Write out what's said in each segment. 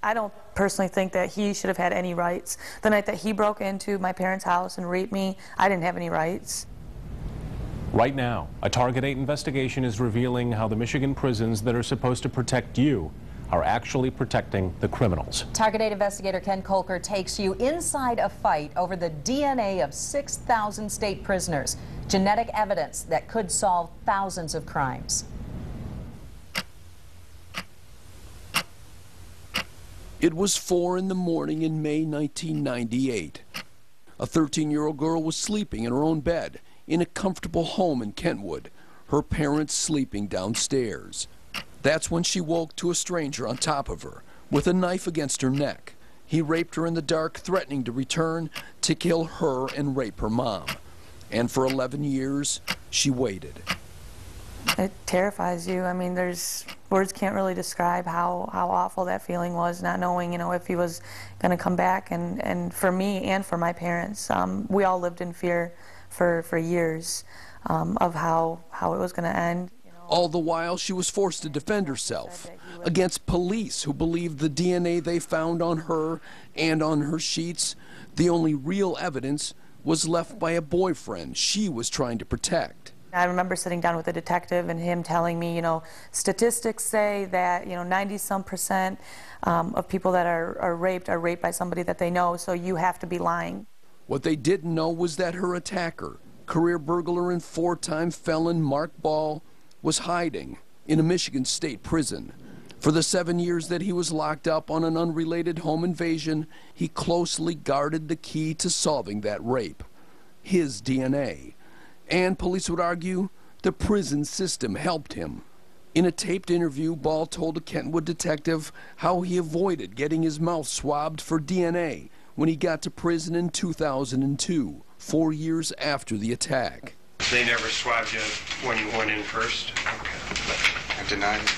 I don't personally think that he should have had any rights. The night that he broke into my parents' house and raped me, I didn't have any rights. Right now, a Target 8 investigation is revealing how the Michigan prisons that are supposed to protect you are actually protecting the criminals. Target 8 investigator Ken Kolker takes you inside a fight over the DNA of 6,000 state prisoners. Genetic evidence that could solve thousands of crimes. It was 4 in the morning in May 1998. A 13-year-old girl was sleeping in her own bed in a comfortable home in Kentwood, her parents sleeping downstairs. That's when she woke to a stranger on top of her with a knife against her neck. He raped her in the dark, threatening to return to kill her and rape her mom. And for 11 years, she waited. It terrifies you. I mean, words can't really describe how awful that feeling was, not knowing, you know, if he was going to come back. And for me and for my parents, we all lived in fear for years of how it was going to end. All the while, she was forced to defend herself against police who believed the DNA they found on her and on her sheets, the only real evidence, was left by a boyfriend she was trying to protect. I remember sitting down with a detective and him telling me, you know, statistics say that, you know, 90-some% of people that are raped by somebody that they know, so you have to be lying. What they didn't know was that her attacker, career burglar and 4-time felon Mark Ball, was hiding in a Michigan state prison. For the 7 years that he was locked up on an unrelated home invasion, he closely guarded the key to solving that rape, his DNA. And police would argue the prison system helped him. In a taped interview, Ball told a Kentwood detective how he avoided getting his mouth swabbed for DNA when he got to prison in 2002, 4 years after the attack. They never swabbed you when you went in first? Okay. I denied it.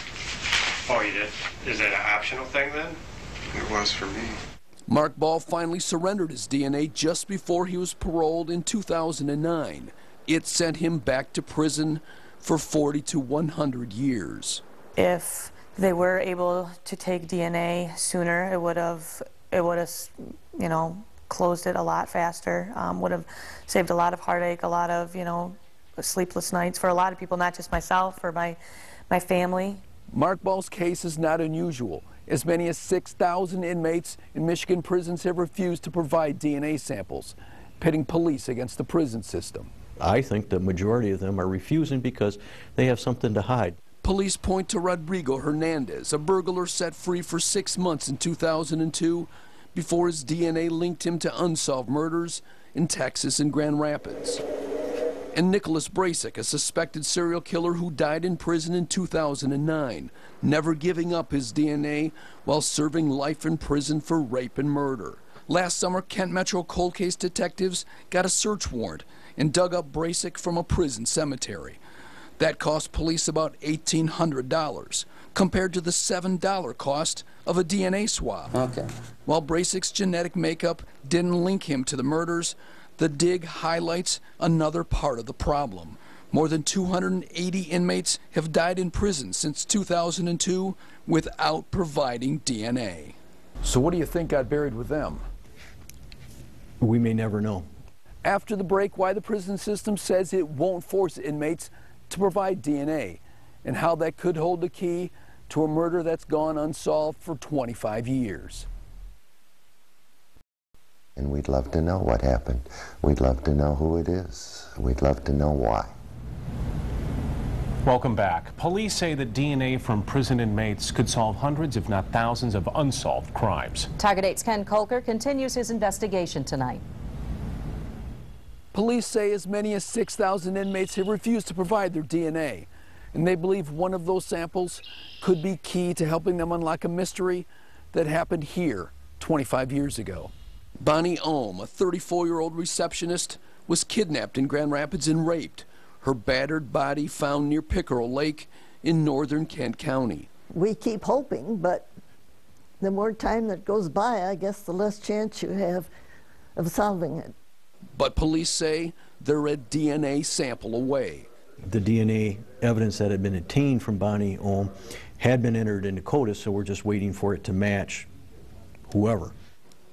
Oh, you did? Is that an optional thing then? It was for me. Mark Ball finally surrendered his DNA just before he was paroled in 2009. It sent him back to prison for 40 to 100 years. If they were able to take DNA sooner, it would have, you know, closed it a lot faster, would have saved a lot of heartache, a lot of, you know, sleepless nights for a lot of people, not just myself or my family. Mark Ball's case is not unusual. As many as 6,000 inmates in Michigan prisons have refused to provide DNA samples, pitting police against the prison system. I think the majority of them are refusing because they have something to hide. Police point to Rodrigo Hernandez, a burglar set free for 6 months in 2002 before his DNA linked him to unsolved murders in Texas and Grand Rapids. And Nicholas Brasic, a suspected serial killer who died in prison in 2009, never giving up his DNA while serving life in prison for rape and murder. Last summer, Kent Metro cold case detectives got a search warrant and dug up Brasic from a prison cemetery. That cost police about $1,800, compared to the $7 cost of a DNA swab. Okay. While Brasic's genetic makeup didn't link him to the murders, the dig highlights another part of the problem. More than 280 inmates have died in prison since 2002 without providing DNA. So what do you think got buried with them? We may never know. After the break, why the prison system says it won't force inmates to provide DNA, and how that could hold the key to a murder that's gone unsolved for 25 years. And we'd love to know what happened. We'd love to know who it is. We'd love to know why. Welcome back. Police say that DNA from prison inmates could solve hundreds, if not thousands, of unsolved crimes. Target 8's Ken Kolker continues his investigation tonight. Police say as many as 6,000 inmates have refused to provide their DNA, and they believe one of those samples could be key to helping them unlock a mystery that happened here 25 years ago. Bonnie Ohm, a 34-year-old receptionist, was kidnapped in Grand Rapids and raped. Her battered body found near Pickerel Lake in northern Kent County. We keep hoping, but the more time that goes by, I guess the less chance you have of solving it. But police say they're a DNA sample away. The DNA evidence that had been obtained from Bonnie Ohm had been entered into CODIS, so we're just waiting for it to match whoever.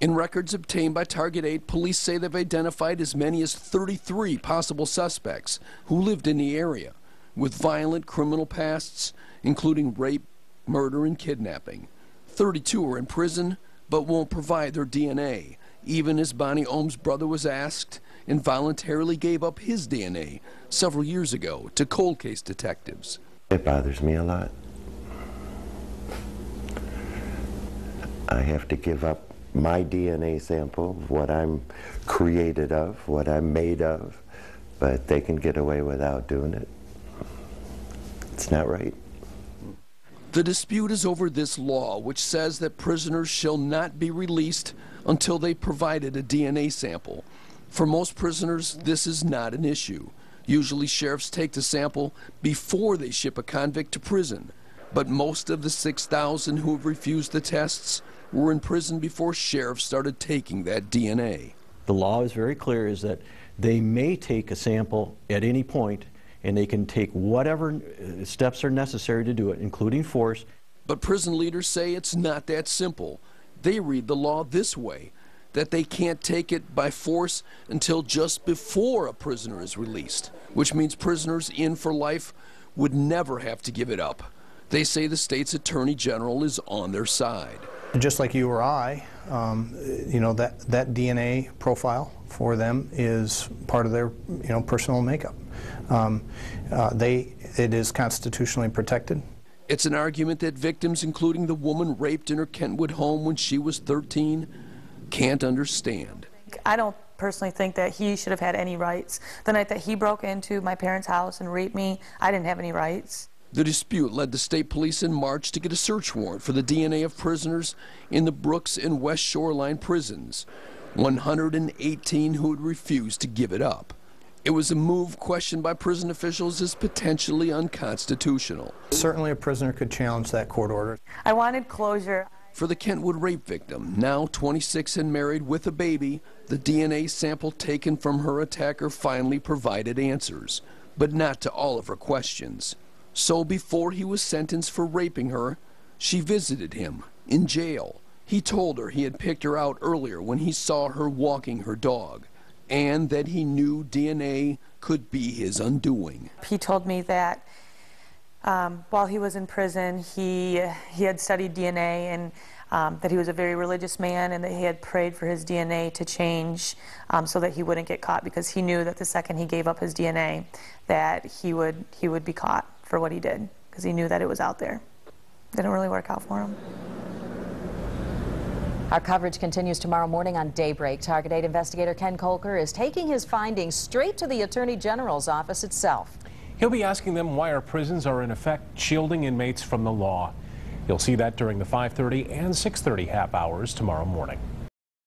In records obtained by Target 8, police say they've identified as many as 33 possible suspects who lived in the area with violent criminal pasts, including rape, murder, and kidnapping. 32 are in prison but won't provide their DNA, even as Bonnie Ohm's brother was asked and voluntarily gave up his DNA several years ago to cold case detectives. It bothers me a lot. I have to give up my DNA sample, what I'm created of, what I'm made of, but they can get away without doing it. It's not right. The dispute is over this law, which says that prisoners shall not be released until they provided a DNA sample. For most prisoners, this is not an issue. Usually sheriffs take the sample before they ship a convict to prison, but most of the 6,000 who have refused the tests were in prison before sheriffs started taking that DNA. The law is very clear, is that they may take a sample at any point, and they can take whatever steps are necessary to do it, including force. But prison leaders say it's not that simple. They read the law this way, that they can't take it by force until just before a prisoner is released, which means prisoners in for life would never have to give it up. They say the state's attorney general is on their side. Just like you or I, you know, that DNA profile for them is part of their, you know, personal makeup. It is constitutionally protected. It's an argument that victims, including the woman raped in her Kentwood home when she was 13, can't understand. I don't personally think that he should have had any rights. The night that he broke into my parents' house and raped me, I didn't have any rights. The dispute led the state police in March to get a search warrant for the DNA of prisoners in the Brooks and West Shoreline prisons, 118 who had refused to give it up. It was a move questioned by prison officials as potentially unconstitutional. Certainly a prisoner could challenge that court order. I wanted closure. For the Kentwood rape victim, now 26 and married with a baby, the DNA sample taken from her attacker finally provided answers, but not to all of her questions. So before he was sentenced for raping her, she visited him in jail. He told her he had picked her out earlier when he saw her walking her dog, and that he knew DNA could be his undoing. He told me that while he was in prison, he had studied DNA, and that he was a very religious man, and that he had prayed for his DNA to change so that he wouldn't get caught, because he knew that the second he gave up his DNA that he would be caught for what he did, because he knew that it was out there. Didn't really work out for him. Our coverage continues tomorrow morning on Daybreak. Target 8 investigator Ken Kolker is taking his findings straight to the Attorney General's office itself. He'll be asking them why our prisons are in effect shielding inmates from the law. You'll see that during the 5:30 and 6:30 half hours tomorrow morning.